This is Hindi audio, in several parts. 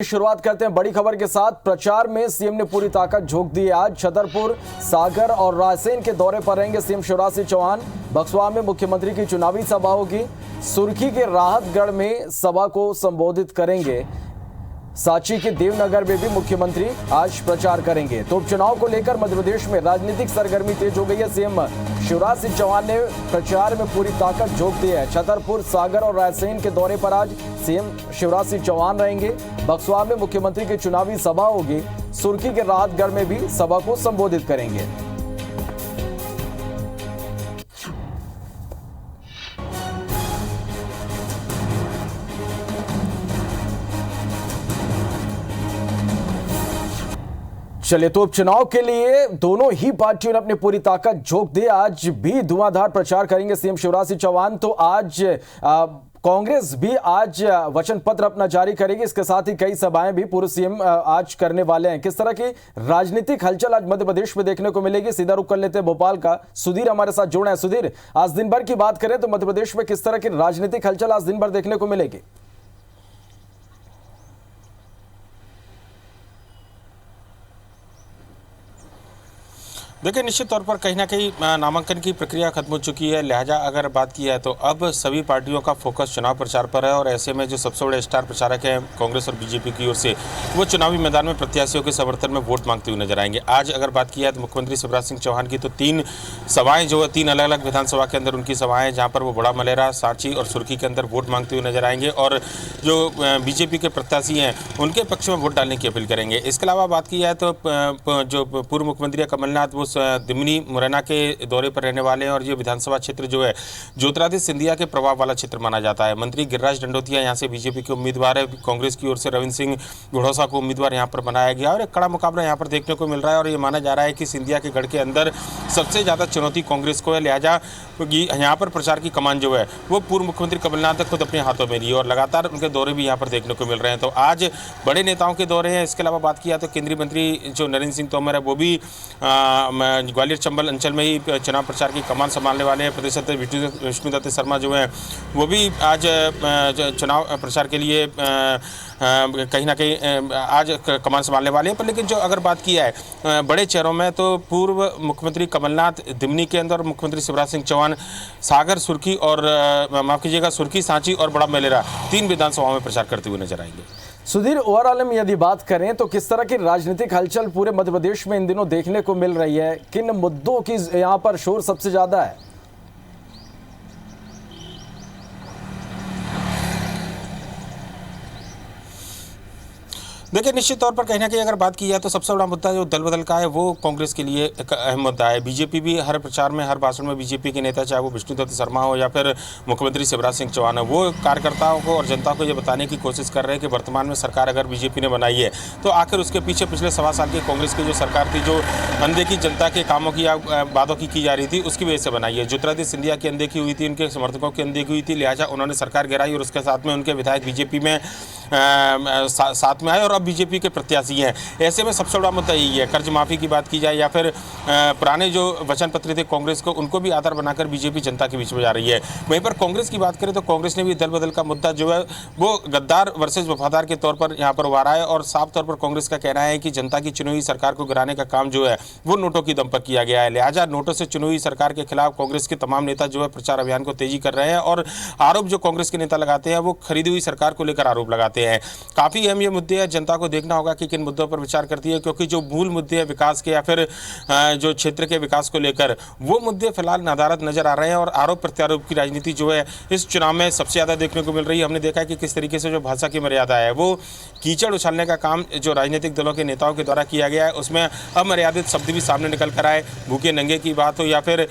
शुरुआत करते हैं बड़ी खबर के साथ। प्रचार में सीएम ने पूरी ताकत झोंक दी है। आज छतरपुर, सागर और रायसेन के दौरे पर रहेंगे सीएम शिवराज सिंह चौहान। बक्सवा में मुख्यमंत्री की चुनावी सभा होगी। सुर्खी के राहतगढ़ में सभा को संबोधित करेंगे। सांची के देवनगर में भी मुख्यमंत्री आज प्रचार करेंगे। तो उपचुनाव को लेकर मध्य प्रदेश में राजनीतिक सरगर्मी तेज हो गई है। सीएम शिवराज सिंह चौहान ने प्रचार में पूरी ताकत झोंक दी है। छतरपुर, सागर और रायसेन के दौरे पर आज सीएम शिवराज सिंह चौहान रहेंगे। बक्सवा में मुख्यमंत्री की चुनावी सभा होगी। सुर्खी के राहतगढ़ में भी सभा को संबोधित करेंगे। चलिए, तो उपचुनाव के लिए दोनों ही पार्टियों ने अपनी पूरी ताकत झोंक दी। आज भी धुआंधार प्रचार करेंगे सीएम शिवराज सिंह चौहान। तो आज कांग्रेस भी आज वचन पत्र अपना जारी करेगी। इसके साथ ही कई सभाएं भी पूर्व सीएम आज करने वाले हैं। किस तरह की राजनीतिक हलचल आज मध्य प्रदेश में देखने को मिलेगी, सीधा रुख कर लेते हैं भोपाल का। सुधीर हमारे साथ जुड़े हैं। सुधीर, आज दिन भर की बात करें तो मध्य प्रदेश में किस तरह की राजनीतिक हलचल आज दिन भर देखने को मिलेगी? देखिए, निश्चित तौर पर कहीं ना कहीं नामांकन की प्रक्रिया खत्म हो चुकी है। लिहाजा अगर बात की है तो अब सभी पार्टियों का फोकस चुनाव प्रचार पर है। और ऐसे में जो सबसे बड़े स्टार प्रचारक हैं कांग्रेस और बीजेपी की ओर से, वो चुनावी मैदान में प्रत्याशियों के समर्थन में वोट मांगते हुए नजर आएंगे। आज अगर बात की है तो मुख्यमंत्री शिवराज सिंह चौहान की तो 3 सभाएं जो है, 3 अलग अलग विधानसभा के अंदर उनकी सभाएं, जहाँ पर वो बड़ा मलेरा, सांची और सुर्खी के अंदर वोट मांगते हुए नजर आएंगे। और जो बीजेपी के प्रत्याशी हैं उनके पक्ष में वोट डालने की अपील करेंगे। इसके अलावा बात की जाए तो जो पूर्व मुख्यमंत्री कमलनाथ, वो दिमनी, मुरैना के दौरे पर रहने वाले हैं। और ये विधानसभा क्षेत्र जो है ज्योतिरादित्य सिंधिया के प्रभाव वाला क्षेत्र माना जाता है। मंत्री गिरिराज दंडोतिया यहाँ से बीजेपी के उम्मीदवार है। कांग्रेस की ओर से रविंद्र सिंह घोड़ौसा को उम्मीदवार यहाँ पर बनाया गया और एक कड़ा मुकाबला यहाँ पर देखने को मिल रहा है। और ये माना जा रहा है कि सिंधिया के गढ़ के अंदर सबसे ज़्यादा चुनौती कांग्रेस को है। लिहाजा यहाँ पर प्रचार की कमान जो है वो पूर्व मुख्यमंत्री कमलनाथ ने खुद अपने हाथों में ली और लगातार उनके दौरे भी यहाँ पर देखने को मिल रहे हैं। तो आज बड़े नेताओं के दौरे हैं। इसके अलावा बात किया तो केंद्रीय मंत्री जो नरेंद्र सिंह तोमर है, वो भी ग्वालियर चंबल अंचल में ही चुनाव प्रचार की कमान संभालने वाले हैं। प्रदेश अध्यक्ष विष्णुदत्त शर्मा जो हैं वो भी आज चुनाव प्रचार के लिए कहीं ना कहीं आज कमान संभालने वाले हैं। पर लेकिन जो अगर बात की है बड़े चेहरों में, तो पूर्व मुख्यमंत्री कमलनाथ दिमनी के अंदर, मुख्यमंत्री शिवराज सिंह चौहान सागर, सुर्खी और माफ कीजिएगा सुर्खी, सांची और बड़ा मलेरा 3 विधानसभाओं में प्रचार करते हुए नजर आएंगे। सुधीर, ओवरऑल में यदि बात करें तो किस तरह की राजनीतिक हलचल पूरे मध्य प्रदेश में इन दिनों देखने को मिल रही है? किन मुद्दों की यहाँ पर शोर सबसे ज्यादा है? देखिए, निश्चित तौर पर कहीं ना कहीं अगर बात की जाए तो सबसे बड़ा मुद्दा जो दल बदल का है वो कांग्रेस के लिए एक अहम मुद्दा है। बीजेपी भी हर प्रचार में, हर भाषण में बीजेपी के नेता, चाहे वो विष्णुदत्त शर्मा हो या फिर मुख्यमंत्री शिवराज सिंह चौहान हो, वो कार्यकर्ताओं को और जनता को ये बताने की कोशिश कर रहे हैं कि वर्तमान में सरकार अगर बीजेपी ने बनाई है तो आखिर उसके पीछे पिछले 1.25 साल की कांग्रेस की जो सरकार थी, जो अनदेखी जनता के कामों की या वादों की जा रही थी, उसकी वजह से बनाई है। ज्योतिरादित्य सिंधिया की अनदेखी हुई थी, उनके समर्थकों की अनदेखी हुई थी। लिहाजा उन्होंने सरकार गिराई और उसके साथ में उनके विधायक बीजेपी में साथ में आए और अब बीजेपी के प्रत्याशी हैं। ऐसे में सबसे बड़ा मुद्दा यही है। कर्ज माफी की बात की जाए या फिर पुराने जो वचन पत्र थे कांग्रेस को, उनको भी आधार बनाकर बीजेपी जनता के बीच में जा रही है। वहीं पर कांग्रेस की बात करें तो कांग्रेस ने भी दल बदल का मुद्दा जो है वो गद्दार वर्सेस वफादार के तौर पर यहाँ पर उभारा है। और साफ तौर पर कांग्रेस का कहना है कि जनता की चुनी हुई सरकार को गिराने का काम जो है वो नोटों की दम पर किया गया है। लिहाजा नोटों से चुनी हुई सरकार के खिलाफ कांग्रेस के तमाम नेता जो है प्रचार अभियान को तेजी कर रहे हैं। और आरोप जो कांग्रेस के नेता लगाते हैं वो खरीदी हुई सरकार को लेकर आरोप लगाते हैं। काफी अहम ये मुद्दे हैं। जनता को देखना होगा कि किन मुद्दों पर विचार करती है, क्योंकि जो मूल मुद्दे हैं विकास के या फिर जो क्षेत्र के विकास को लेकर, वो मुद्दे फिलहाल नदारद नजर आ रहे हैं। और आरोप प्रत्यारोप की राजनीति जो है इस चुनाव में सबसे ज्यादा देखने को मिल रही है। हमने देखा है कि किस तरीके से जो भाषा की मर्यादा है वो कीचड़ उछालने का काम जो राजनीतिक दलों के नेताओं के द्वारा किया गया है, उसमें अमर्यादित शब्द भी सामने निकल कर आए। भूखे नंगे की बात हो या फिर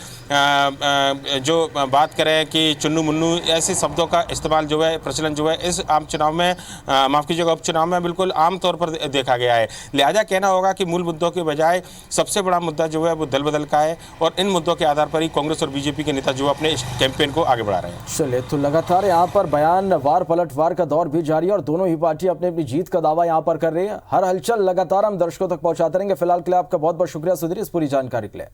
जो बात करें कि चुन्नू मुन्नू, ऐसे शब्दों का इस्तेमाल जो है, प्रचलन जो है इस आम चुनाव में, माफ कीजिएगा उपचुनाव में बिल्कुल आम तौर पर देखा गया है। लिहाजा कहना होगा कि मूल मुद्दों के बजाय सबसे बड़ा मुद्दा जो है वो दल बदल का है। और इन मुद्दों के आधार पर ही कांग्रेस और बीजेपी के नेता जो अपने इस कैंपेन को आगे बढ़ा रहे हैं। चलिए, तो लगातार यहाँ पर बयान वार पलटवार का दौर भी जारी है और दोनों ही पार्टी अपनी अपनी जीत का दावा यहाँ पर कर रही है। हर हलचल लगातार हम दर्शकों तक पहुंचाते रहेंगे। फिलहाल के लिए आपका बहुत बहुत शुक्रिया सुधीर, इस पूरी जानकारी के लिए।